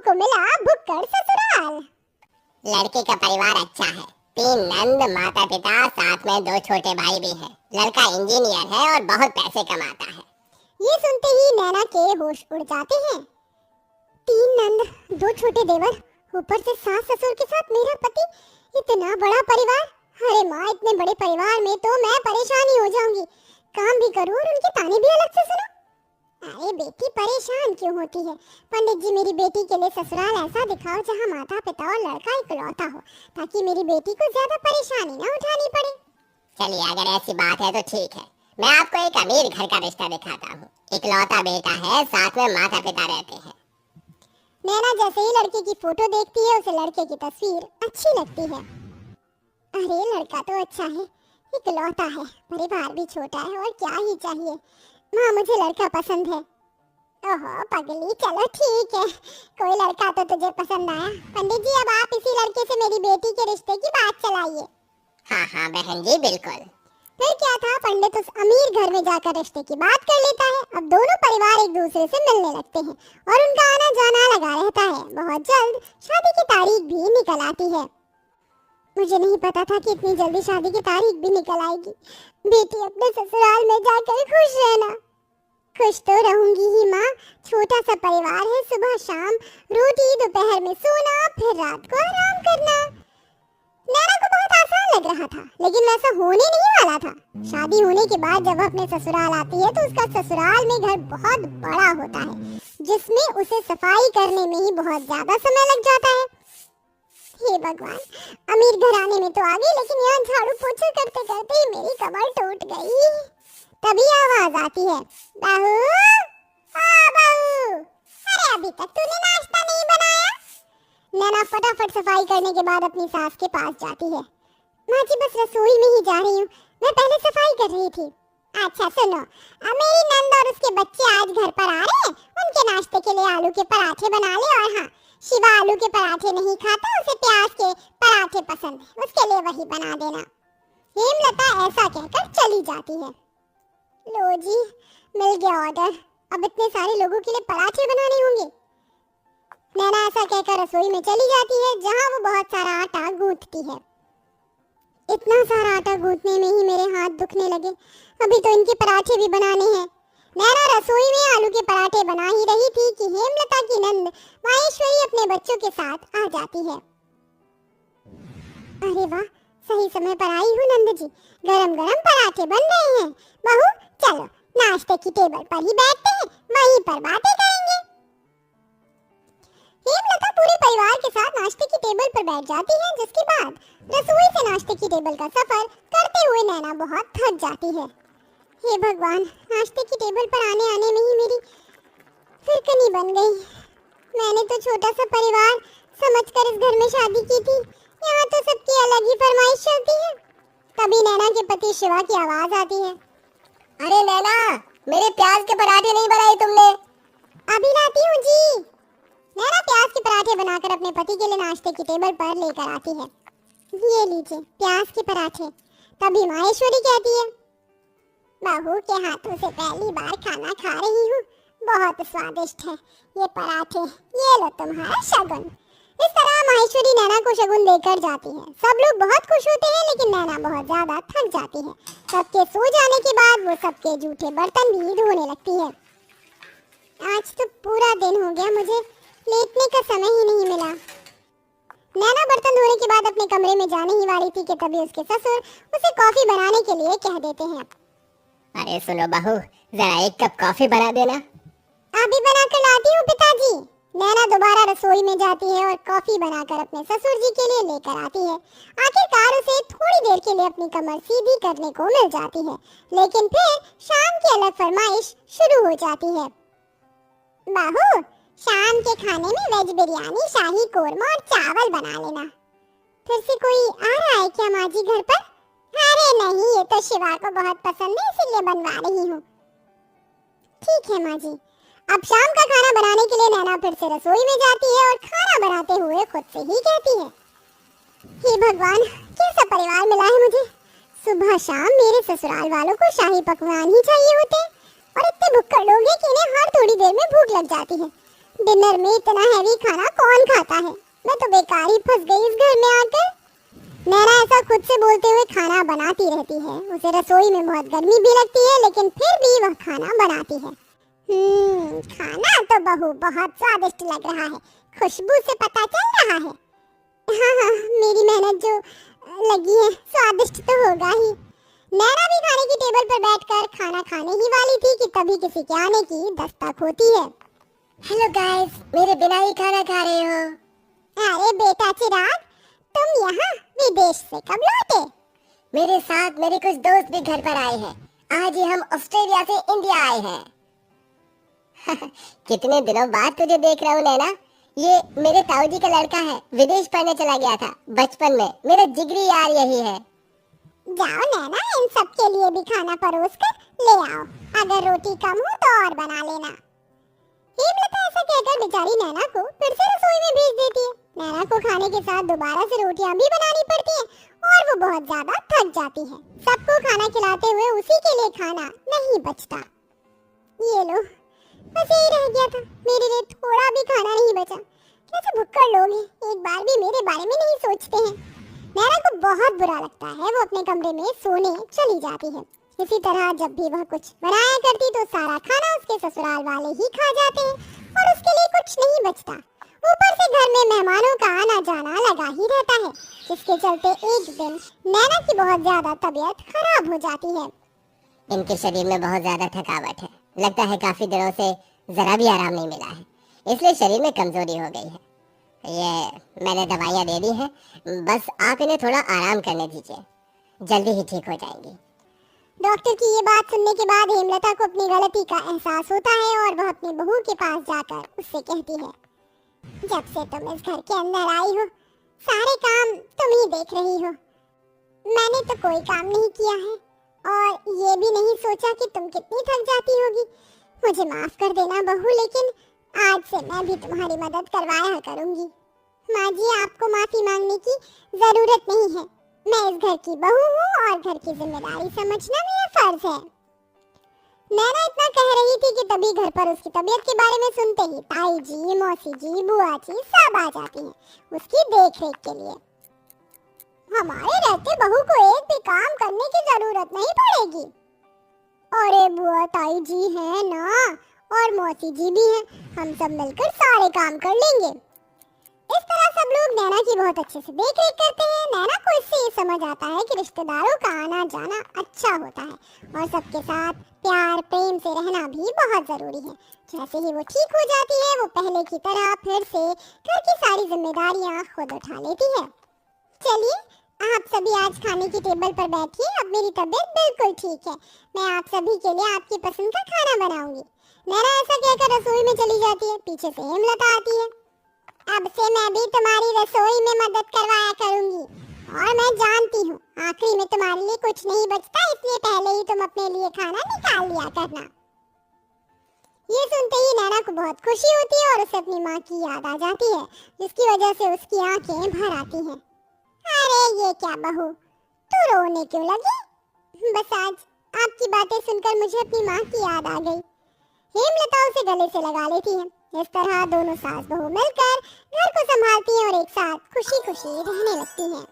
को मिला भुक्कड़ ससुराल। लड़के का परिवार अच्छा है, 3 नंद, माता पिता, साथ में 2 छोटे भाई भी हैं। लड़का इंजीनियर है और बहुत पैसे कमाता है। ये सुनते ही नैना के होश उड़ जाते हैं। 3 नंद, 2 छोटे देवर, ऊपर से सास ससुर के साथ मेरा पति, इतना बड़ा परिवार। अरे माँ, इतने बड़े परिवार में तो मैं परेशान ही हो जाऊंगी। काम भी करूँ और उनके ताने भी अलग से सुनो। अरे बेटी, परेशान क्यों होती है? पंडित जी, मेरी बेटी के लिए ससुराल ऐसा दिखाओ जहाँ माता पिता और लड़का इकलौता हो, ताकि मेरी बेटी को ज्यादा परेशानी न उठानी पड़े। चलिए, अगर ऐसी बात है तो ठीक है, मैं आपको एक अमीर घर का रिश्ता दिखाता हूँ। इकलौता बेटा है, साथ में माता पिता रहते हैं। नैना जैसे ही लड़के की फोटो देखती है, उसे लड़के की तस्वीर अच्छी लगती है। अरे लड़का तो अच्छा है, इकलौता है, परिवार भी छोटा है, और क्या ही चाहिए। माँ, मुझे लड़का पसंद है। ओहो पगली, चलो ठीक है, कोई लड़का तो तुझे पसंद आया। पंडित जी, अब आप इसी लड़के से मेरी बेटी के रिश्ते की बात चलाइए। हाँ हाँ बहन जी, बिल्कुल। फिर क्या था, पंडित उस अमीर घर में जाकर रिश्ते की बात कर लेता है। अब दोनों परिवार एक दूसरे से मिलने लगते हैं और उनका आना जाना लगा रहता है। बहुत जल्द शादी की तारीख भी निकल आती है। मुझे नहीं पता था कि इतनी जल्दी शादी की तारीख भी निकल आएगी। बेटी, अपने ससुराल में जाकर खुश रहना। खुश तो रहूंगी ही माँ, छोटा सा परिवार है, सुबह शाम रोटी, दोपहर में सोना, फिर रात को आराम करना। नैना को बहुत आसान लग रहा था, लेकिन वैसा होने नहीं वाला था। शादी होने के बाद जब अपने ससुराल आती है तो उसका ससुराल में घर बहुत बड़ा होता है, जिसमें उसे सफाई करने में ही बहुत ज्यादा समय लग जाता है। हे भगवान, अमीर घराने में तो आ गई, लेकिन यहाँ झाड़ू पोछा करते करते ही मेरी कमर टूट गई। तभी आवाज आती है, बहू, हाँ बहू, अरे अभी तक तूने नाश्ता नहीं बनाया? नैना फटाफट सफाई करने के बाद अपनी सास के पास जाती है। माँ जी, बस रसोई में ही जा रही हूँ, मैं पहले सफाई कर रही थी। अच्छा सुनो, मेरी नंद और उसके बच्चे आज घर पर आ रहे हैं, उनके नाश्ते के लिए आलू के पराठे बना ले। और हाँ, शिवा आलू के पराठे नहीं खाता, उसे प्याज के पराठे पसंद है, उसके लिए वही बना देना। हेमलता ऐसा कहकर चली जाती है। लो जी, मिल गया ऑर्डर, अब इतने सारे लोगों के लिए पराठे बनाने होंगे। नैना ऐसा कहकर रसोई में चली जाती है, जहाँ वो बहुत सारा आटा गूंथती है। इतना सारा आटा गूंथने में ही मेरे हाथ दुखने लगे, अभी तो इनके पराठे भी बनाने हैं। नैना रसोई में आलू के पराठे बना ही रही थी कि हेमलता की नंद माहेश्वरी अपने बच्चों के साथ आ जाती है। अरे वाह, सही समय पर आई हूँ नंद जी, गरम गरम पराठे बन रहे हैं। बहू, चलो नाश्ते की टेबल पर ही बैठते हैं, वहीं पर बातें करेंगे। हेमलता पूरे परिवार के साथ नाश्ते की टेबल पर बैठ जाती है, जिसके बाद रसोई से नाश्ते की टेबल का सफर करते हुए नैना बहुत थक जाती है। हे भगवान, नाश्ते की टेबल पर आने आने में ही मेरी फिरकनी बन गई। मैंने तो छोटा सा परिवार समझकर इस घर में शादी की थी, यहाँ तो सबकी अलग ही फरमाइश चलती है। तभी नैना के पति शिवा की आवाज आती है। अरे नैना, मेरे प्याज के पराठे नहीं बनाए तुमने? अभी लाती हूँ जी। नैना प्याज के पराठे बनाकर अपने पति के लिए नाश्ते की टेबल पर लेकर आती है। ये लीजिए प्याज के पराठे। तभी माहेश्वरी कहती है, बहू के हाथों से पहली बार खाना खा रही हूँ, बहुत स्वादिष्ट है ये पराठे, ये लो तुम्हारा शगुन। इस तरह माहेश्वरी नैना को शगुन देकर जाती है। सब लोग बहुत खुश होते हैं, लेकिन नैना बहुत ज्यादा थक जाती है। सबके सो जाने के बाद वो सबके जूठे बर्तन भी धोने लगती है। आज तो पूरा दिन हो गया, मुझे लेटने का समय ही नहीं मिला। नैना बर्तन धोने के बाद अपने कमरे में जाने ही वाली थी कि तभी उसके ससुर उसे कॉफी बनाने के लिए कह देते हैं। अरे सुनो बहू, जरा एक कप कॉफी बना देना। अभी बनाकर लाती हूँ पिताजी। नैना दोबारा रसोई में जाती है और कॉफी बनाकर अपने ससुर जी के लिए लेकर आती है। आखिरकार उसे थोड़ी देर के लिए अपनी कमर सीधी करने को मिल जाती है, लेकिन फिर शाम की अलग फरमाइश शुरू हो जाती है। बहू, शाम के खाने में वेज बिरयानी, शाही कोरमा और चावल बना लेना। फिर से कोई आ रहा है क्या माँ जी घर पर? अरे नहीं, ये तो शिवा को बहुत पसंद है, इसलिए बनवा रही हूँ। ठीक है माँ जी। अब शाम का खाना बनाने के लिए नैना फिर से रसोई में जाती है और खाना बनाते हुए खुद से ही कहती है, हे भगवान, कैसा परिवार मिला है मुझे। सुबह शाम मेरे ससुराल वालों को शाही पकवान ही चाहिए होते हैं, और इतने भुक्कड़ लोग हैं कि इन्हें हर थोड़ी देर में भूख लग जाती है। डिनर में इतना हैवी खाना कौन खाता है? मैं तो बेकार ही फंस गई इस घर में आकर। नैना ऐसा खुद से बोलते हुए खाना बनाती रहती है। उसे रसोई में बहुत गर्मी भी लगती है, लेकिन फिर भी वह खाना बनाती है। खाना तो बहू बहुत स्वादिष्ट लग रहा है, खुशबू से पता चल रहा है। हाँ हाँ, मेरी मेहनत जो लगी है, स्वादिष्ट तो होगा ही। नैना भी खाने की टेबल पर बैठकर खाना खाने ही वाली थी कि तभी किसी के आने की दस्तक होती है। हेलो गाइस, मेरे बिना ही खाना खा रहे हो? अरे बेटा चिराग, तुम यहाँ विदेश से कब लौटे? मेरे साथ मेरे कुछ दोस्त भी घर पर आए हैं। आज ही हम ऑस्ट्रेलिया से इंडिया आए हैं। कितने दिनों बाद तुझे देख रहा हूँ नैना। ये मेरे ताऊ जी का लड़का है, विदेश पढ़ने चला गया था बचपन में। मेरा जिगरी यार यही है। जाओ नैना, इन सब के लिए भी खाना परोस कर ले आओ। अगर रोटी कम हो तो और बना लेना। हेमलता ऐसा कहकर बेचारी नैना को फिर से रसोई में भेज देती है। नैना को खाने के साथ दोबारा से रोटियां भी बनानी पड़ती हैं और वो बहुत ज्यादा थक जाती है। सबको खाना खिलाते हुए उसी के लिए खाना नहीं बचता। ये लो, बस यही रह गया था, मेरे लिए थोड़ा भी खाना नहीं बचा। कैसे भुक्कड़ लोग हैं, एक बार भी मेरे बारे में नहीं सोचते हैं। नैना को बहुत बुरा लगता है। वो अपने कमरे में सोने चली जाती है। इसी तरह जब भी वह कुछ बनाया करती तो सारा खाना उसके ससुराल वाले ही खा जाते हैं और उसके लिए कुछ नहीं बचता। ऊपर से घर में मेहमानों का आना जाना लगा ही रहता है, जिसके चलते एक दिन नैना की बहुत ज्यादा तबीयत खराब हो जाती है। इनके शरीर में बहुत ज्यादा थकावट है। लगता है काफी दिनों से जरा भी आराम नहीं मिला है, इसलिए शरीर में कमजोरी हो गई है। ये मैंने दवाइयाँ दे दी हैं, बस आप इन्हें थोड़ा आराम करने दीजिए, जल्दी ही ठीक हो जाएंगी। डॉक्टर की ये बात सुनने के बाद हेमलता को अपनी गलती का एहसास होता है और वह अपनी बहू के पास जाकर उससे कहती है, जब से तुम इस घर के अंदर आई हो, सारे काम तुम ही देख रही हो। मैंने तो कोई काम नहीं किया है और ये भी नहीं सोचा कि तुम कितनी थक जाती होगी। मुझे माफ कर देना बहू, लेकिन आज से मैं भी तुम्हारी मदद करवाया करूंगी। माँ जी, आपको माफी मांगने की जरूरत नहीं है। मैं इस घर की बहू हूँ और घर की जिम्मेदारी समझना मेरा फर्ज है। नैना इतना कह रही थी कि तभी घर पर उसकी तबीयत के बारे में सुनते ही ताई जी, मौसी जी, बुआ जी सब आ जाती हैं उसकी देखरेख के लिए। हमारे रहते बहू को एक भी काम करने की जरूरत नहीं पड़ेगी। अरे बुआ ताई जी हैं ना, और मौसी जी भी हैं, हम सब मिलकर सारे काम कर लेंगे। इस तरह सब लोग नैना की बहुत अच्छे से देखरेख करते हैं। नैना को इससे ये समझ आता है कि रिश्तेदारों का आना जाना अच्छा होता है और सबके साथ प्यार प्रेम से रहना भी बहुत जरूरी है। जैसे ही वो ठीक हो जाती है, वो पहले की तरह फिर से घर की सारी जिम्मेदारियां खुद उठा लेती है। चलिए, आप सभी आज खाने की टेबल पर बैठिए। अब मेरी तबीयत बिल्कुल ठीक है। मैं आप सभी के लिए आपकी पसंद का खाना बनाऊंगी। नैना ऐसा कहकर रसोई में चली जाती है। पीछे से हेमलता आती है। अब से मैं भी तुम्हारी रसोई में मदद करवाया करूंगी और मैं जानती हूँ आखिरी में तुम्हारे लिए कुछ नहीं बचता, इसलिए पहले ही तुम अपने लिए खाना निकाल लिया करना। ये सुनते ही नैना को बहुत खुशी होती है और उसे अपनी माँ की याद आ जाती है, जिसकी वजह से उसकी आंखें भर आती हैं। अरे ये क्या बहू, तू रोने क्यों लगी? बस आज आपकी बातें सुनकर मुझे अपनी माँ की याद आ गई। हेमलता उसे गले से लगा लेती है। इस तरह दोनों सास बहू मिलकर घर को संभालती हैं और एक साथ खुशी खुशी रहने लगती हैं।